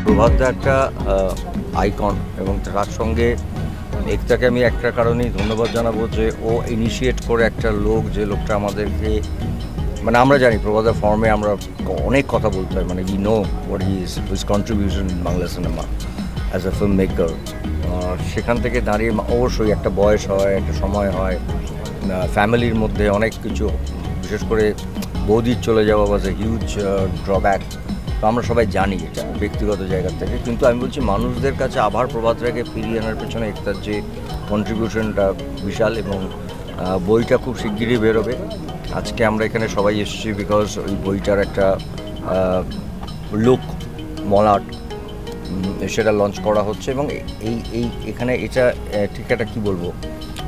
প্রভাতদা একটা আইকন এবং তার সঙ্গে একটাকে আমি একটা কারণেই ধন্যবাদ জানাবো যে ও ইনিশিয়েট করে একটা লোক, যে লোকটা আমাদেরকে মানে আমরা জানি প্রভাতদা ফর্মে আমরা অনেক কথা বলতে হয়, মানে we know what his contribution in Bangla cinema as a film maker. সেখান থেকে দাঁড়িয়ে অবশ্যই একটা বয়স হয়, একটা সময় হয়, ফ্যামিলির মধ্যে অনেক কিছু, বিশেষ করে বৌদির চলে যাওয়া ওয়াজ এ হিউজ ড্রব্যাক। তো আমরা সবাই জানি এটা ব্যক্তিগত জায়গা থেকে, কিন্তু আমি বলছি মানুষদের কাছে আবার প্রভাতদাকে ফিরিয়ে আনার পেছনে একটার যে কন্ট্রিবিউশনটা বিশাল, এবং বইটা খুব শিগগিরই বেরোবে। আজকে আমরা এখানে সবাই এসেছি বিকজ ওই বইটার একটা লুক মলাট সেটা লঞ্চ করা হচ্ছে, এবং এখানে এটা ঠিক একটা কী বলবো,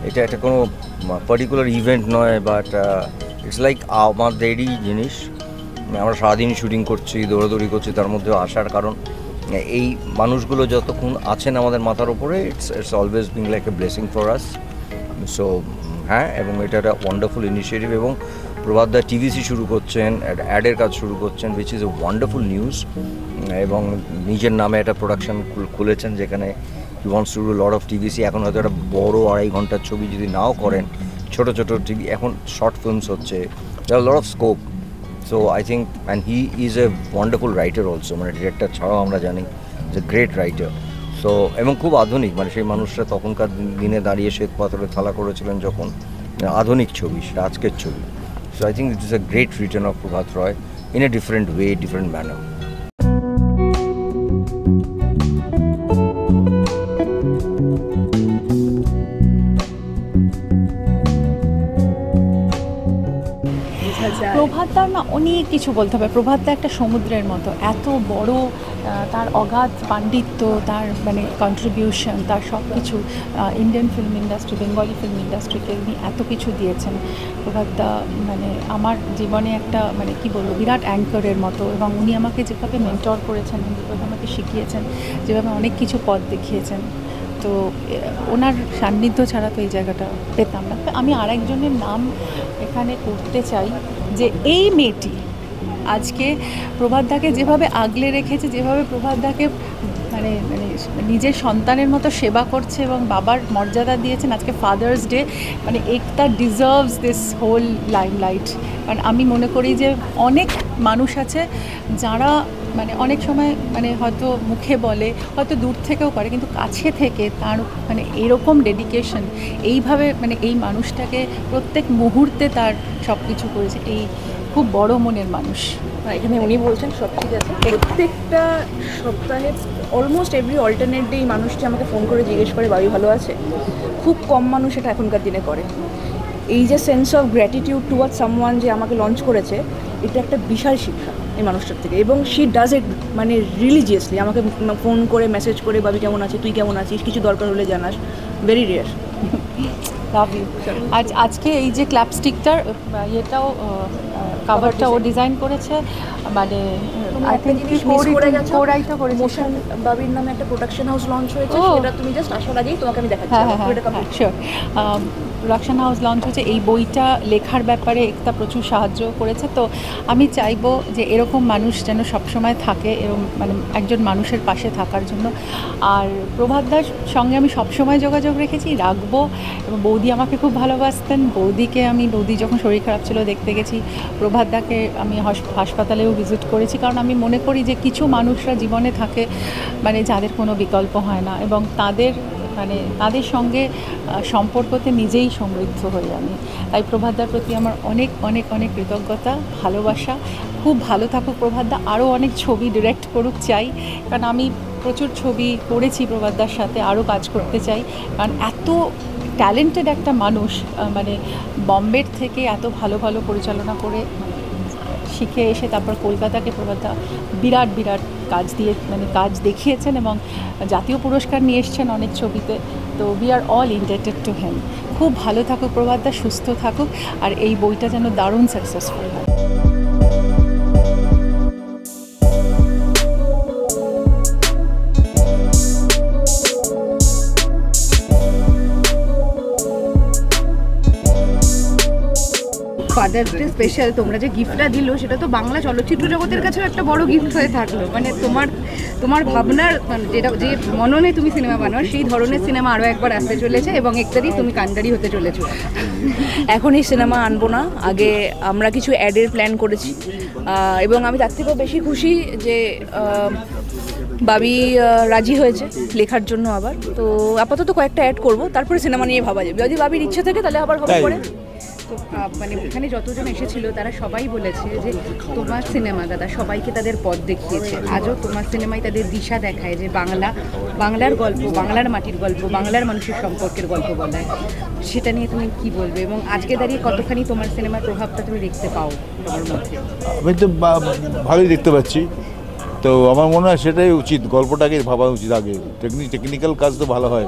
এটা একটা কোনো পার্টিকুলার ইভেন্ট নয়, বাট ইটস লাইক আমাদেরই জিনিস। আমরা সারাদিন শুটিং করছি, দৌড়াদৌড়ি করছি, তার মধ্যেও আসার কারণ এই মানুষগুলো যতক্ষণ আছেন আমাদের মাথার উপরে, it's always being like a blessing for us. So হ্যাঁ, এবং এটা একটা ওয়ান্ডারফুল ইনিশিয়েটিভ, এবং প্রভাতদা টিভিসি শুরু করছেন, অ্যাডের কাজ শুরু করছেন, which is a wonderful news. এবং নিজের নামে একটা প্রোডাকশন খুলেছেন যেখানে he wants to do lot of TVC. এখন হয়তো একটা বড় 2.5 ঘন্টার ছবি যদি নাও করেন, ছোটো ছোটো টিভি এখন শর্ট ফিল্মস হচ্ছে, there lot of scope. So I think, and he is a wonderful writer also, মানে ডিরেক্টর ছাড়াও আমরা জানি যে গ্রেট রাইটার। সো এবং খুব আধুনিক, মানে সেই মানুষরা তখনকার দিনে দাঁড়িয়ে শ্বেত পাথরে থালা করেছিলেন যখন, আধুনিক ছবি, সেটা আজকের ছবি। So I think it is a great return of Prabhat Roy in a different way, different manner. প্রভাতদার না অনেক কিছু বলতে হবে। প্রভাতদা একটা সমুদ্রের মতো, এত বড় তার অগাধ পাণ্ডিত্য, তার মানে কন্ট্রিবিউশন, তার সব কিছু Indian film industry, Bengali film ইন্ডাস্ট্রিকে উনি এত কিছু দিয়েছেন। প্রভাতদা মানে আমার জীবনে একটা মানে কি বলবো, বিরাট অ্যাঙ্করের মতো, এবং উনি আমাকে যেভাবে মেন্টর করেছেন, যেভাবে আমাকে শিখিয়েছেন, যেভাবে অনেক কিছু পথ দেখিয়েছেন, তো ওনার সান্নিধ্য ছাড়া তো এই জায়গাটা পেতাম না। আমি আরেকজনের নাম এখানে করতে চাই, যে এই মেয়েটি আজকে প্রভাতদাকে যেভাবে আগলে রেখেছে, যেভাবে প্রভাতদাকে মানে মানে নিজের সন্তানের মতো সেবা করছে এবং বাবার মর্যাদা দিয়েছেন। আজকে ফাদার্স ডে, মানে একটা ডিজার্ভস দিস হোল লাইমলাইট। কারণ আমি মনে করি যে অনেক মানুষ আছে যারা মানে অনেক সময় মানে হয়তো মুখে বলে, হয়তো দূর থেকেও করে, কিন্তু কাছে থেকে তার মানে এরকম ডেডিকেশন, এইভাবে মানে এই মানুষটাকে প্রত্যেক মুহূর্তে তার সব কিছু করেছে, এই খুব বড় মনের মানুষ। এখানে উনি বলছেন সব ঠিক আছে, প্রত্যেকটা সপ্তাহে অলমোস্ট এভরি অল্টারনেট ডে এই মানুষটি আমাকে ফোন করে জিজ্ঞেস করে বাবি ভালো আছে। খুব কম মানুষ এটা এখনকার দিনে করে। এই যে sense of gratitude toward someone যে আমাকে লঞ্চ করেছে, এটা একটা বিশাল শিক্ষা এই মানুষটার থেকে, এবং শি ডাজ ইট মানে রিলিজিয়াসলি। আমাকে ফোন করে মেসেজ করে বাবি কেমন আছে, তুই কেমন আছিস, কিছু দরকার হলে জানাস, ভেরি রেয়ার। Love you. আজকে এই যে ক্ল্যাপস্টিকটার এটাও কাভারটা ও ডিজাইন করেছে, মানে আই থিঙ্ক কোরাইটা করেছে। মোশন বাবির নামে একটা প্রোডাকশন হাউস লঞ্চ হয়েছে, সেটা তুমি জাস্ট আসার আগেই তোমাকে আমি দেখাচ্ছি। হ্যাঁ শিওর। প্রোডাকশন হাউস লঞ্চ হয়েছে, এই বইটা লেখার ব্যাপারে একটা প্রচুর সাহায্য করেছে। তো আমি চাইবো যে এরকম মানুষ যেন সবসময় থাকে, এরকম মানে একজন মানুষের পাশে থাকার জন্য। আর প্রভাতদার সঙ্গে আমি সবসময় যোগাযোগ রেখেছি, রাখবো। এবং বৌদি আমাকে খুব ভালোবাসতেন, বৌদি যখন শরীর খারাপ ছিল দেখতে গেছি, প্রভাতদাকে আমি হাসপাতালেও ভিজিট করেছি, কারণ আমি মনে করি যে কিছু মানুষরা জীবনে থাকে মানে যাদের কোনো বিকল্প হয় না, এবং তাদের সঙ্গে সম্পর্কতে নিজেই সমৃদ্ধ হই আমি। তাই প্রভাতদার প্রতি আমার অনেক অনেক অনেক কৃতজ্ঞতা, ভালোবাসা। খুব ভালো থাকুক প্রভাতদা, আরও অনেক ছবি ডিরেক্ট করুক চাই, কারণ আমি প্রচুর ছবি করেছি প্রভাতদার সাথে, আরও কাজ করতে চাই। কারণ এত ট্যালেন্টেড একটা মানুষ, মানে বম্বের থেকে এত ভালো ভালো পরিচালনা করে শিখে এসে তারপর কলকাতাকে প্রভাতদা বিরাট কাজ দেখিয়েছেন, এবং জাতীয় পুরস্কার নিয়ে এসছেন অনেক ছবিতে। তো we are all ইন্ডেটেড to him. খুব ভালো থাকুক প্রভাতদা, সুস্থ থাকুক, আর এই বইটা যেন দারুণ সাকসেসফুল হয়। ফাদার্স ডে স্পেশাল তোমরা যে গিফটটা দিলো সেটা তো বাংলা চলচ্চিত্র জগতের কাছেও একটা বড় গিফট হয়ে থাকলো। মানে তোমার ভাবনার মানে যেটা যে মননে তুমি সিনেমা বানাও সেই ধরনের সিনেমা আরও একবার আসতে চলেছে এবং একটারই তুমি কান্ডারি হতে চলেছো। এখন এই সিনেমা আনবো না, আগে আমরা কিছু অ্যাডের প্ল্যান করেছি এবং আমি তার থেকেও বেশি খুশি যে বাবি রাজি হয়েছে লেখার জন্য আবার। তো আপাতত কয়েকটা অ্যাড করবো, তারপরে সিনেমা নিয়ে ভাবা যাবে। যদি বাবির ইচ্ছে থাকে তাহলে আবার হবে পরে। তো মানে এখানে যতজন এসেছিল তারা সবাই বলেছে যে তোমার সিনেমা দাদা সবাইকে তাদের পথ দেখিয়েছে, আজও তোমার সিনেমায় তাদের দিশা দেখায় যে বাংলার গল্প, বাংলার মাটির গল্প, বাংলার মানুষের সম্পর্কের গল্প বলায়। সেটা নিয়ে তুমি কি বলবে এবং আজকে দাঁড়িয়ে কতখানি তোমার সিনেমার প্রভাবটা তুমি দেখতে পাও তোমার মধ্যে? আমি তো ভালোই দেখতে পাচ্ছি, তো আমার মনে হয় সেটাই উচিত, গল্পটাকে ভাবা উচিত আগে। টেকনিক্যাল কাজ তো ভালো হয়,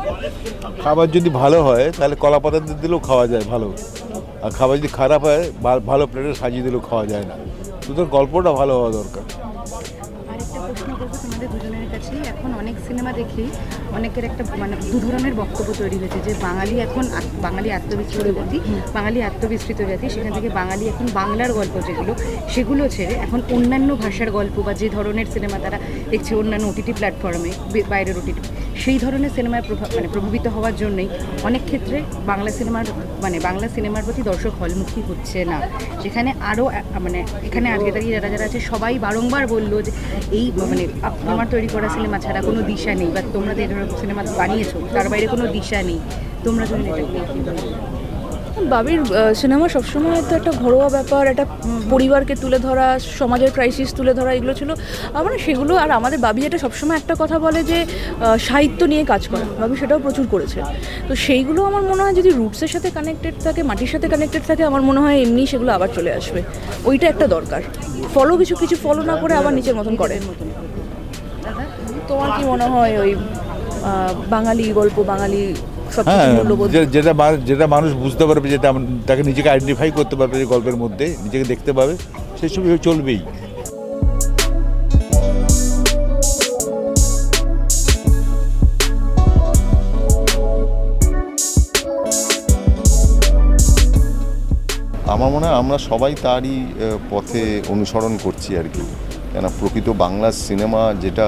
খাবার যদি ভালো হয় তাহলে কলা পাতা দিলেও খাওয়া যায় ভালো, আর খাবার যদি খারাপ হয় ভালো প্লেটে সাজিয়ে দিলেও খাওয়া যায় না। সুতরাং গল্পটা ভালো হওয়া দরকার। আরেকটা প্রশ্ন করবো তোমাদের দুজনের কাছেই, এখন অনেক সিনেমা দেখেই অনেকের একটা মানে দু ধরনের বক্তব্য তৈরি হয়েছে যে বাঙালি আত্মবিস্মৃত জাতি, বাঙালি আত্মবিস্মৃত জাতি, সেখান থেকে বাঙালি এখন বাংলার গল্প সেগুলো ছেড়ে এখন অন্যান্য ভাষার গল্প বা যে ধরনের সিনেমা তারা দেখছে অন্যান্য ওটিটি প্ল্যাটফর্মে, বাইরের ওটিটি, সেই ধরনের সিনেমায় প্রভাবিত হওয়ার জন্যই অনেক ক্ষেত্রে বাংলা সিনেমার প্রতি দর্শক হলমুখী হচ্ছে না। সেখানে আরও মানে এখানে আজকে দাঁড়িয়ে যারা আছে সবাই বারংবার বললো যে এই মানে আমার তৈরি করা সিনেমা ছাড়া কোনো দিশা নেই, বা তোমরা যে সিনেমা বানিয়েছো তার বাইরে কোনো দিশা নেই, তোমরা যদি এটা কি বলো? বাবির সিনেমা সবসময় তো একটা ঘরোয়া ব্যাপার, একটা পরিবারকে তুলে ধরা, সমাজের ক্রাইসিস তুলে ধরা, এগুলো ছিল মানে সেগুলো। আর আমাদের বাবি যেটা সবসময় একটা কথা বলে যে সাহিত্য নিয়ে কাজ করা, বাবি সেটাও প্রচুর করেছে। তো সেইগুলো আমার মনে হয় যদি রুটসের সাথে কানেক্টেড থাকে, মাটির সাথে কানেক্টেড থাকে, আমার মনে হয় এমনি সেগুলো আবার চলে আসবে। ওইটা একটা দরকার, কিছু ফলো না করে আবার নিচের মতন করে। তোমার কি মনে হয় ওই বাঙালি গল্প, বাঙালি হ্যাঁ, যেটা মানুষ বুঝতে পারবে, যেটা তাকে নিজেকে আইডেন্টিফাই করতে পারবে, যে গল্পের মধ্যে নিজেকে দেখতে পাবে, সেসব চলবেই। আমার মনে হয় আমরা সবাই তারই পথে অনুসরণ করছি আর কি। কেন প্রকৃত বাংলা সিনেমা যেটা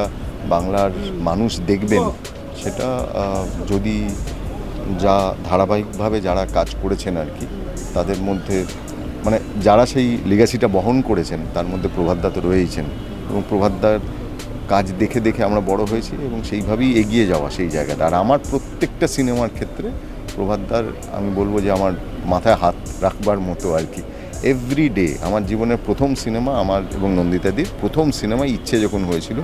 বাংলার মানুষ দেখবেন, সেটা যদি যা ধারাবাহিকভাবে যারা কাজ করেছেন আর কি, তাদের মধ্যে মানে যারা সেই লিগ্যাসিটা বহন করেছেন তার মধ্যে প্রভাতদা তো রয়েইছেন, এবং প্রভাতদার কাজ দেখে দেখে আমরা বড় হয়েছি এবং সেইভাবেই এগিয়ে যাওয়া সেই জায়গাটা। আর আমার প্রত্যেকটা সিনেমার ক্ষেত্রে প্রভাতদার আমি বলবো যে আমার মাথায় হাত রাখবার মতো আর কি। এভরি ডে আমার জীবনের প্রথম সিনেমা, আমার এবং নন্দিতাদির প্রথম সিনেমা ইচ্ছে যখন হয়েছিল,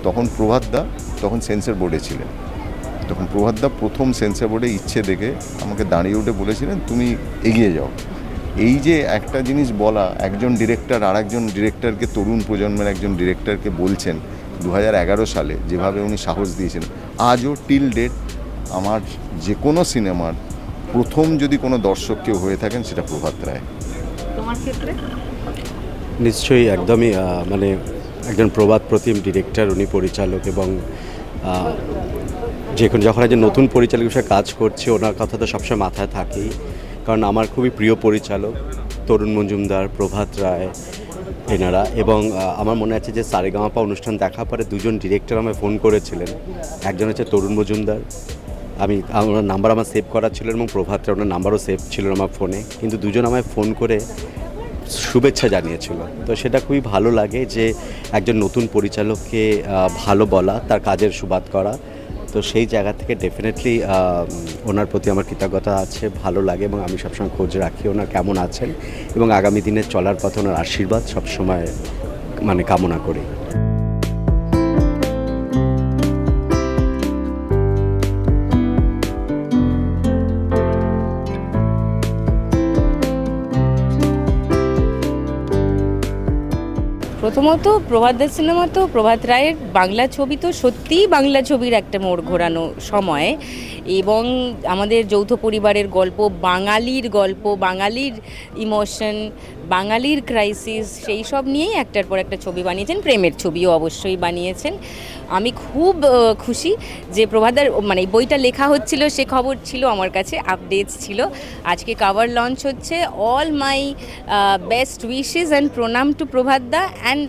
তখন প্রভাতদা তখন সেন্সর বোর্ডে ছিলেন। তখন প্রভাতদা প্রথম সেন্সর বোর্ডে ইচ্ছে দেখে আমাকে দাঁড়িয়ে উঠে বলেছিলেন, তুমি এগিয়ে যাও। এই যে একটা জিনিস বলা, একজন ডিরেক্টর আর একজন ডিরেক্টরকে, তরুণ প্রজন্মের একজন ডিরেক্টরকে বলছেন 2011 সালে, যেভাবে উনি সাহস দিয়েছেন, আজও টিল ডেট আমার যে কোনো সিনেমার প্রথম যদি কোনো দর্শক কেউ হয়ে থাকেন সেটা প্রভাত রায়। তোমার ক্ষেত্রে নিশ্চয়ই একদমই মানে একজন প্রবাদ প্রতিম ডিরেক্টর, উনি পরিচালক, এবং যখন একজন নতুন পরিচালক হিসেবে কাজ করছি ওনার কথা তো সবসময় মাথায় থাকেই, কারণ আমার খুবই প্রিয় পরিচালক তরুণ মজুমদার, প্রভাত রায় এনারা। এবং আমার মনে আছে যে সারেগামাপা অনুষ্ঠান দেখার পরে দুজন ডিরেক্টর আমায় ফোন করেছিলেন, একজন হচ্ছে তরুণ মজুমদার, ওনার নাম্বার আমার সেভ করা ছিল, এবং প্রভাত রায় ওনার নাম্বারও সেভ ছিল আমার ফোনে, কিন্তু দুজন আমায় ফোন করে শুভেচ্ছা জানিয়েছিল। তো সেটা খুবই ভালো লাগে যে একজন নতুন পরিচালককে ভালো বলা, তার কাজের সুবাদ করা। তো সেই জায়গা থেকে ডেফিনেটলি ওনার প্রতি আমার কৃতজ্ঞতা আছে, ভালো লাগে, এবং আমি সবসময় খোঁজ রাখি ওনার কেমন আছেন, এবং আগামী দিনে চলার পথে ওনার আশীর্বাদ সবসময় মানে কামনা করি। প্রথমত প্রভাতদার সিনেমা তো, প্রভাত রায়ের বাংলা ছবি তো সত্যিই বাংলা ছবির একটা মোড় ঘোরানো সময়, এবং আমাদের যৌথ পরিবারের গল্প, বাঙালির গল্প, বাঙালির ইমোশন, বাঙালির ক্রাইসিস সেই সব নিয়েই একটার পর একটা ছবি বানিয়েছেন, প্রেমের ছবিও অবশ্যই বানিয়েছেন। আমি খুব খুশি যে প্রভাতদার মানে বইটা লেখা হচ্ছিল, সে খবর ছিল আমার কাছে, আপডেটস ছিল। আজকে কভার লঞ্চ হচ্ছে। All my best wishes and প্রণাম টু প্রভাতদা, অ্যান্ড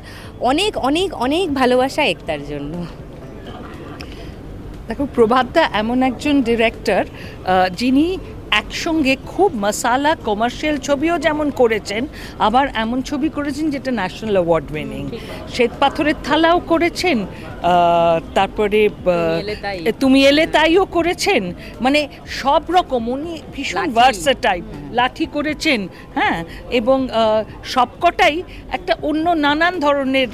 অনেক অনেক অনেক ভালোবাসা একতার জন্য। দেখো, প্রভাতদা এমন একজন ডিরেক্টর যিনি একসঙ্গে খুব মশালা কমার্শিয়াল ছবিও যেমন করেছেন, আবার এমন ছবি করেছেন যেটা ন্যাশনাল অ্যাওয়ার্ড উইনিং। শ্বেত পাথরের থালাও করেছেন, তারপরে তুমি এলে তাইও করেছেন, মানে সব রকম উনি ভীষণ ভার্সেটাইল। লাঠি করেছেন, হ্যাঁ, এবং সবকটাই একটা অন্য নানান ধরনের,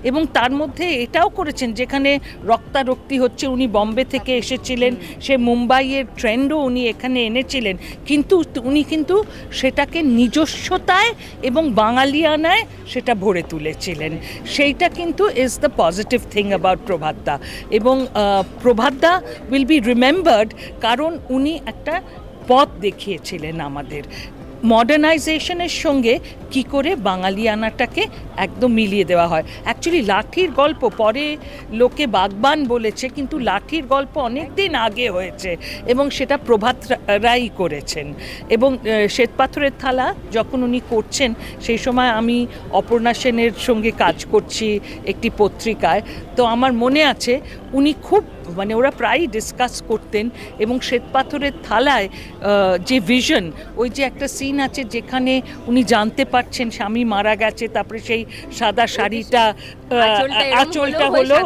এবং তার মধ্যে এটাও করেছেন যেখানে রক্তারক্তি হচ্ছে। উনি বম্বে থেকে এসেছিলেন, সে মুম্বাইয়ের ট্রেন্ডও উনি এখানে এনেছিলেন, কিন্তু উনি কিন্তু সেটাকে নিজস্বতায় এবং বাঙালিয়ানায় সেটা ভরে তুলেছিলেন। সেইটা কিন্তু is the positive thing about প্রভাতদা। এবং প্রভাতদা উইল বি রিমেম্বার্ড কারণ উনি একটা পথ দেখিয়েছিলেন আমাদের মডার্নাইজেশনের সঙ্গে কি করে বাঙালিয়ানাটাকে একদম মিলিয়ে দেওয়া হয়। অ্যাকচুয়ালি লাঠির গল্প পরে লোকে বাগবান বলেছে, কিন্তু লাঠির গল্প অনেক দিন আগে হয়েছে এবং সেটা প্রভাত রায় করেছেন। এবং শ্বেতপাথরের থালা যখন উনি করছেন সেই সময় আমি অপর্ণা সেনের সঙ্গে কাজ করছি একটি পত্রিকায়, তো আমার মনে আছে উনি খুব মানে ওরা প্রায়ই ডিসকাস করতেন। এবং শ্বেতপাথরের থালায় যে ভিশন, ওই যে একটা সিন আছে যেখানে উনি জানতে পারছেন স্বামী মারা গেছে, তারপরে সেই সাদা শাড়িটা আঁচলটা হলো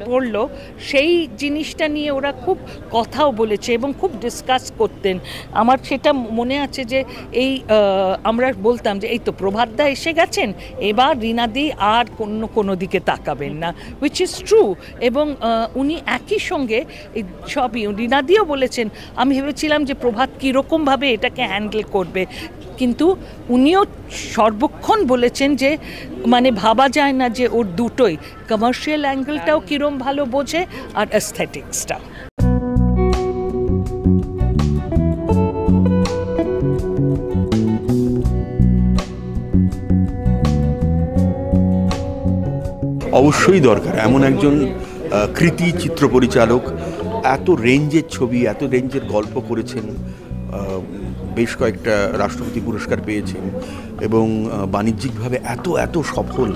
পড়লো, সেই জিনিসটা নিয়ে ওরা খুব কথাও বলেছে এবং খুব ডিসকাস করতেন। আমার সেটা মনে আছে যে এই আমরা বলতাম যে এই তো প্রভাতদা এসে গেছেন, এবার রীনাদি আর কোনো দিকে তাকাবেন না, হুইচ ইজ ট্রু। এবং উনি একই সঙ্গে এই সবই রীনাদিও বলেছেন। আমি ভেবেছিলাম যে প্রভাত কীরকমভাবে এটাকে হ্যান্ডেল করবে, কিন্তু উনিও সর্বক্ষণ বলেছেন যে মানে ভাবা যায় না যে ওর দুটোই, কমার্শিয়াল অ্যাঙ্গেলটাও কীরকম ভালো বোঝে আর অ্যাস্থেটিক্সটা। অবশ্যই দরকার এমন একজন কৃতি চিত্র পরিচালক। এত রেঞ্জের ছবি, এত রেঞ্জের গল্প করেছেন, বেশ কয়েকটা রাষ্ট্রপতি পুরস্কার পেয়েছেন এবং বাণিজ্যিকভাবে এত সফল।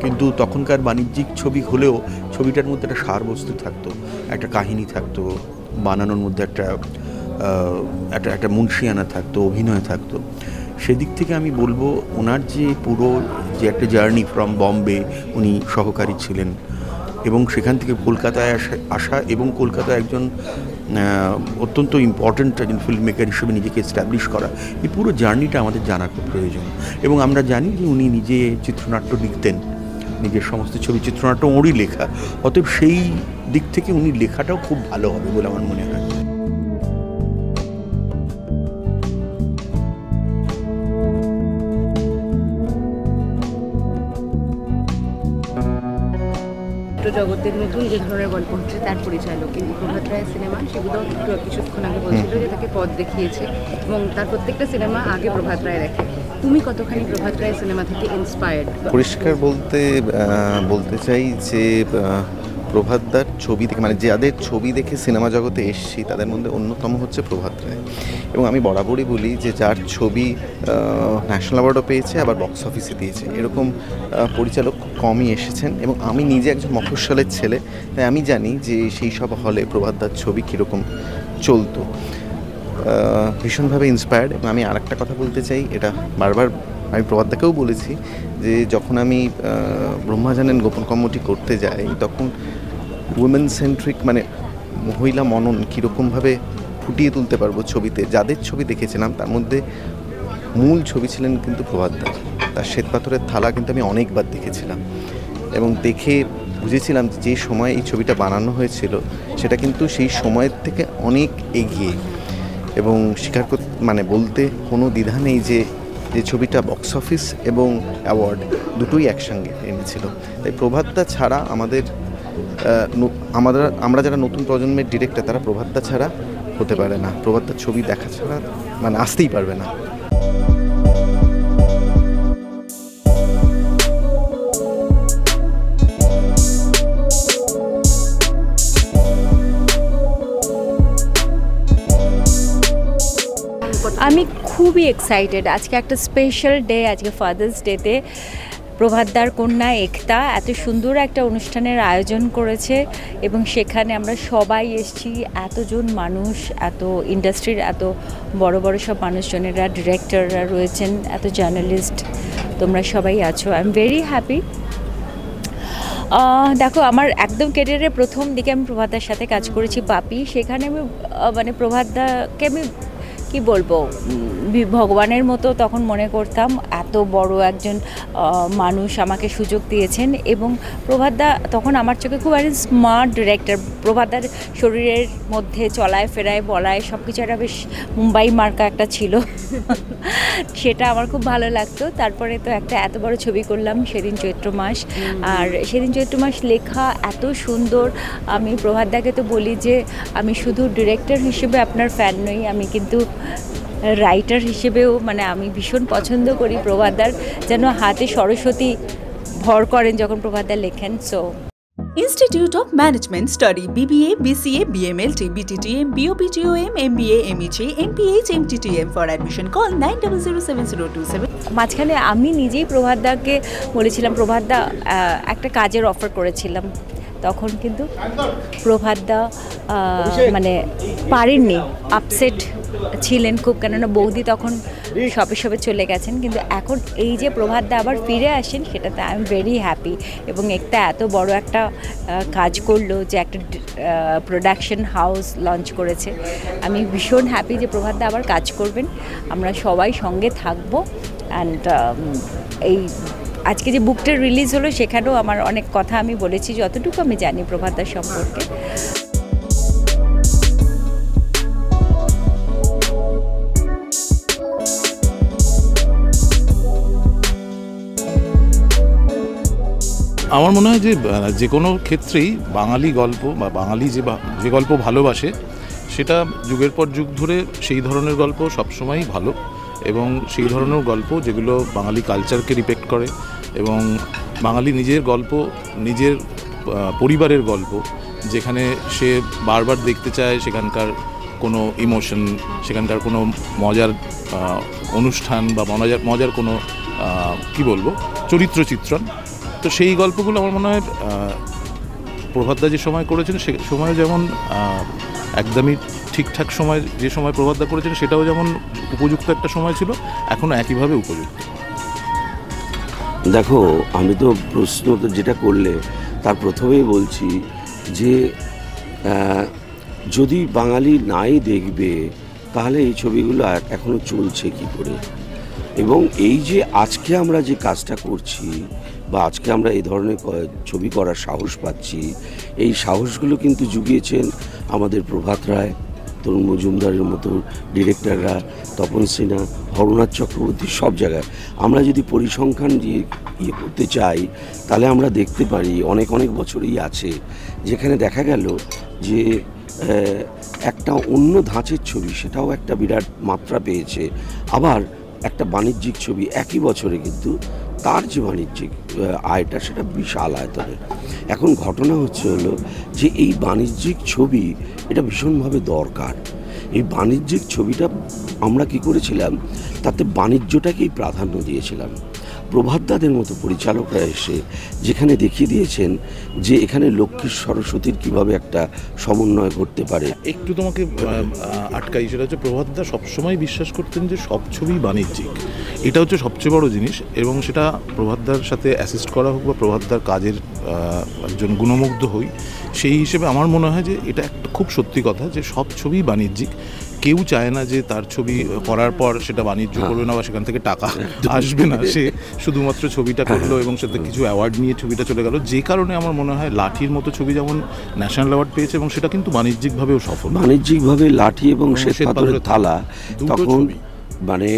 কিন্তু তখনকার বাণিজ্যিক ছবি হলেও ছবিটার মধ্যে একটা সারবস্তু থাকতো, একটা কাহিনী থাকতো, বানানোর মধ্যে একটা মুন্সিয়ানা থাকতো, অভিনয় থাকতো। সেদিক থেকে আমি বলবো ওনার যে পুরো যে একটা জার্নি ফ্রম বম্বে, উনি সহকারী ছিলেন এবং সেখান থেকে কলকাতায় আসা এবং কলকাতায় একজন অত্যন্ত ইম্পর্ট্যান্ট একজন ফিল্ম মেকার হিসেবে নিজেকে এস্টাবলিশ করা, এই পুরো জার্নিটা আমাদের জানা খুব প্রয়োজন। এবং আমরা জানি যে উনি নিজে চিত্রনাট্য লিখতেন, নিজের সমস্ত ছবি চিত্রনাট্য ওরই লেখা, অতএব সেই দিক থেকে উনি লেখাটাও খুব ভালো হবে বলে আমার মনে হয়। জগতের নতুন যে ধরনের গল্প হচ্ছে তার পরিচালক, কিন্তু প্রভাত রায়ের সিনেমা সেগুলো কিছুক্ষণ আগে বলছিল যে তাকে পথ দেখিয়েছে এবং তার প্রত্যেকটা সিনেমা আগে প্রভাত রায় দেখে। তুমি কতখানি প্রভাত রায়ের সিনেমা থেকে ইন্সপায়ার্ড? পরিষ্কার বলতে চাই যে প্রভাতদার ছবি দেখে, মানে যাদের ছবি দেখে সিনেমা জগতে এসেছি তাদের মধ্যে অন্যতম হচ্ছে প্রভাত রায়। এবং আমি বরাবরই বলি যে যার ছবি ন্যাশনাল অ্যাওয়ার্ডও পেয়েছে আবার বক্স অফিসে দিয়েছে, এরকম পরিচালক খুব কমই এসেছেন। এবং আমি নিজে একজন মফস্বলের ছেলে, তাই আমি জানি যে সেই সব হলে প্রভাতদার ছবি কীরকম চলতো। ভীষণভাবে ইন্সপায়ার্ড। এবং আমি আরেকটা কথা বলতে চাই, এটা বারবার আমি প্রভাতদাকেও বলেছি যে যখন আমি ব্রহ্মা জানেন গোপন কর্মটি করতে যাই তখন উইমেন সেন্ট্রিক মানে মহিলা মনন কীরকমভাবে ফুটিয়ে তুলতে পারবো ছবিতে, যাদের ছবি দেখেছিলাম তার মধ্যে মূল ছবি ছিলেন কিন্তু প্রভাতদা। তার শ্বেতপাথরের থালা কিন্তু আমি অনেকবার দেখেছিলাম এবং দেখে বুঝেছিলাম যে সময় এই ছবিটা বানানো হয়েছিল সেটা কিন্তু সেই সময়ের থেকে অনেক এগিয়ে। এবং স্বীকার মানে বলতে কোনো দ্বিধা নেই যে ছবিটা বক্স অফিস এবং অ্যাওয়ার্ড দুটোই একসঙ্গে এনেছিল। তাই প্রভাতদা ছাড়া আমরা যারা নতুন প্রজন্মের ডিরেক্টর তারা প্রভাতদা ছাড়া হতে পারে না, প্রভাতদার ছবি দেখা ছাড়া মানে আসতেই পারবে না। আমি খুবই এক্সাইটেড। আজকে একটা স্পেশাল ডে, আজকে ফাদার্স ডেতে প্রভাতদার কন্যা একতা এত সুন্দর একটা অনুষ্ঠানের আয়োজন করেছে এবং সেখানে আমরা সবাই এসেছি, এতজন মানুষ, এত ইন্ডাস্ট্রির এত বড় বড় সব মানুষজনেরা, ডিরেক্টররা রয়েছেন, এত জার্নালিস্ট, তোমরা সবাই আছো। I am very happy. দেখো, আমার একদম ক্যারিয়ারের প্রথম দিকে আমি প্রভাতদার সাথে কাজ করেছি পাপি। সেখানে আমি মানে প্রভাতদাকে আমি কি বলবো, ভগবানের মতো তখন মনে করতাম। এত বড় একজন মানুষ আমাকে সুযোগ দিয়েছেন এবং প্রভাতদা তখন আমার চোখে খুব একটা স্মার্ট ডিরেক্টর। প্রভাতদার শরীরের মধ্যে চলায় ফেরায় বলায় সব কিছু একটা বেশ মুম্বাই মার্কা একটা ছিল, সেটা আমার খুব ভালো লাগতো। তারপরে তো একটা এত বড় ছবি করলাম সেদিন চৈত্র মাস, আর সেদিন চৈত্র মাস লেখা এত সুন্দর। আমি প্রভাতদাকে তো বলি যে আমি শুধু ডিরেক্টর হিসেবে আপনার ফ্যান নই, আমি কিন্তু রাইটার হিসেবেও মানে আমি ভীষণ পছন্দ করি প্রভাতদার যেন হাতে সরস্বতী ভর করেন যখন প্রভাতদা লেখেন। So Institute of Management Study BBA, BCA, BMLT, BTTM, BOPTOM, MBA, MEG, MPH, MTTM. For admission call 90070227. মাঝখানে আমি নিজেই প্রভাতদাকে বলেছিলাম, প্রভাতদা একটা কাজের অফার করেছিলাম, তখন কিন্তু প্রভাতদা মানে পারেননি, আপসেট ছিলেন খুব, কেননা বৌদি তখন সবে সবে চলে গেছেন। কিন্তু এখন এই যে প্রভাতদা আবার ফিরে আসেন, সেটাতে আই এম ভেরি হ্যাপি। এবং একটা এত বড় একটা কাজ করলো, যে একটা প্রোডাকশন হাউস লঞ্চ করেছে, আমি ভীষণ হ্যাপি যে প্রভাতদা আবার কাজ করবেন, আমরা সবাই সঙ্গে থাকবো। অ্যান্ড এই আজকে যে বুকটা রিলিজ হলো সেখানেও আমার অনেক কথা আমি বলেছি যতটুকু আমি জানি প্রভাতদার সম্পর্কে। আমার মনে হয় যে কোনো ক্ষেত্রেই বাঙালি গল্প বা বাঙালি যে গল্প ভালোবাসে, সেটা যুগের পর যুগ ধরে সেই ধরনের গল্প সবসময়ই ভালো, এবং সেই ধরনের গল্প যেগুলো বাঙালি কালচারকে রিফ্লেক্ট করে এবং বাঙালি নিজের গল্প, নিজের পরিবারের গল্প, যেখানে সে বারবার দেখতে চায় সেখানকার কোনো ইমোশন, সেখানকার কোনো মজার অনুষ্ঠান বা মজার কোনো কি বলবো চরিত্র চিত্রণ। তো সেই গল্পগুলো আমার মনে হয় প্রভাতদা যে সময় করেছেন সে সময় যেমন একদমই ঠিকঠাক সময়, যে সময় প্রভাতদা করেছেন সেটাও যেমন উপযুক্ত একটা সময় ছিল, এখনও একইভাবে উপযুক্ত। দেখো, আমি তো প্রশ্ন তো যেটা করলে তার প্রথমেই বলছি যে যদি বাঙালি নাই দেখবে তাহলে এই ছবিগুলো এখনও চলছে কি করে। এবং এই যে আজকে আমরা যে কাজটা করছি বা আজকে আমরা এই ধরনের ছবি করার সাহস পাচ্ছি, এই সাহসগুলো কিন্তু জুগিয়েছেন আমাদের প্রভাত রায়, তরুণ মজুমদারের মতো ডিরেক্টররা, তপন সিনহা, হরনাথ চক্রবর্তী, সব জায়গায়। আমরা যদি পরিসংখ্যান দিয়ে করতে চাই তাহলে আমরা দেখতে পারি অনেক অনেক বছরই আছে যেখানে দেখা গেল যে একটা অন্য ধাঁচের ছবি সেটাও একটা বিরাট মাত্রা পেয়েছে, আবার একটা বাণিজ্যিক ছবি একই বছরে কিন্তু তার যে বাণিজ্যিক আয়টা সেটা বিশাল আয়তনের। এখন ঘটনা হলো যে এই বাণিজ্যিক ছবি এটা ভীষণভাবে দরকার। এই বাণিজ্যিক ছবিটা আমরা কি করেছিলাম, তাতে বাণিজ্যটাকেই প্রাধান্য দিয়েছিলাম। প্রভাতদাদের মতো পরিচালকরা এসে যেখানে দেখিয়ে দিয়েছেন যে এখানে লক্ষ্মী সরস্বতীর কিভাবে একটা সমন্বয় করতে পারে। একটু তোমাকে আটকাই, সেটা হচ্ছে প্রভাতদা সবসময় বিশ্বাস করতেন যে সব ছবি বাণিজ্যিক, এটা হচ্ছে সবচেয়ে বড় জিনিস। এবং সেটা প্রভাতদার সাথে অ্যাসিস্ট করা হোক বা প্রভাতদার কাজের একজন গুণমুগ্ধ হই, সেই হিসেবে আমার মনে হয় যে এটা একটা খুব সত্যি কথা যে সব ছবি বাণিজ্যিক। কেউ চায় না যে তার ছবি করার পর সেটা বাণিজ্য করবে না বা সেখান থেকে টাকা আসবে না, সে শুধুমাত্র ছবিটা করলো এবং সেটা কিছু অ্যাওয়ার্ড নিয়ে ছবিটা চলে গেল। যে কারণে আমার মনে হয় লাঠির মতো ছবি যেমন ন্যাশনাল অ্যাওয়ার্ড পেয়েছে এবং সেটা কিন্তু বাণিজ্যিকভাবেও সফল। বাণিজ্যিকভাবে লাঠি এবং শ্বেতপাথরের থালা তখন মানে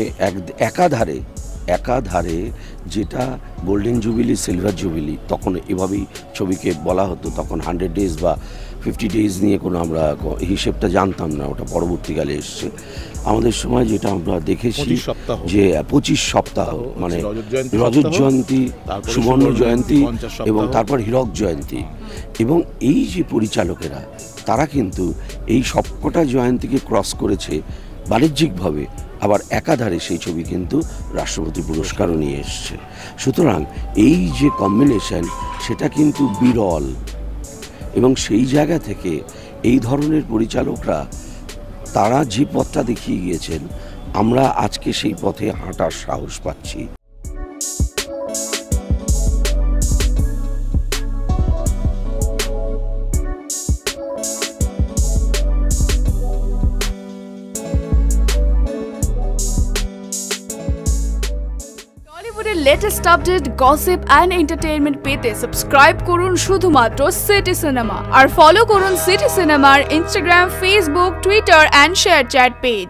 একাধারে যেটা গোল্ডেন জুবিলি, সিলভার জুবিলি, তখন এভাবেই ছবিকে বলা হতো। তখন 100 ডেজ বা 50 ডেজ নিয়ে কোনো আমরা হিসেবটা জানতাম না, ওটা পরবর্তীকালে এসছে। আমাদের সময় যেটা আমরা দেখেছি যে 25 সপ্তাহ, মানে রজত জয়ন্তী, সুবর্ণ জয়ন্তী এবং তারপর হীরক জয়ন্তী। এবং এই যে পরিচালকেরা তারা কিন্তু এই সবকটা জয়ন্তীকে ক্রস করেছে বাণিজ্যিকভাবে। আবার একাধারে সেই ছবি কিন্তু রাষ্ট্রপতি পুরস্কারও নিয়ে এসছে। সুতরাং এই যে কম্বিনেশন সেটা কিন্তু বিরল, এবং সেই জায়গা থেকে এই ধরনের পরিচালকরা তারা যে পথটা দেখিয়ে গিয়েছেন, আমরা আজকে সেই পথে হাঁটার সাহস পাচ্ছি। টলিউডের latest update, gossip and entertainment পেতে সাবস্ক্রাইব করুন শুধুমাত্র সিটি সিনেমা, আর ফলো করুন সিটি সিনেমার Instagram, Facebook, Twitter and ShareChat page.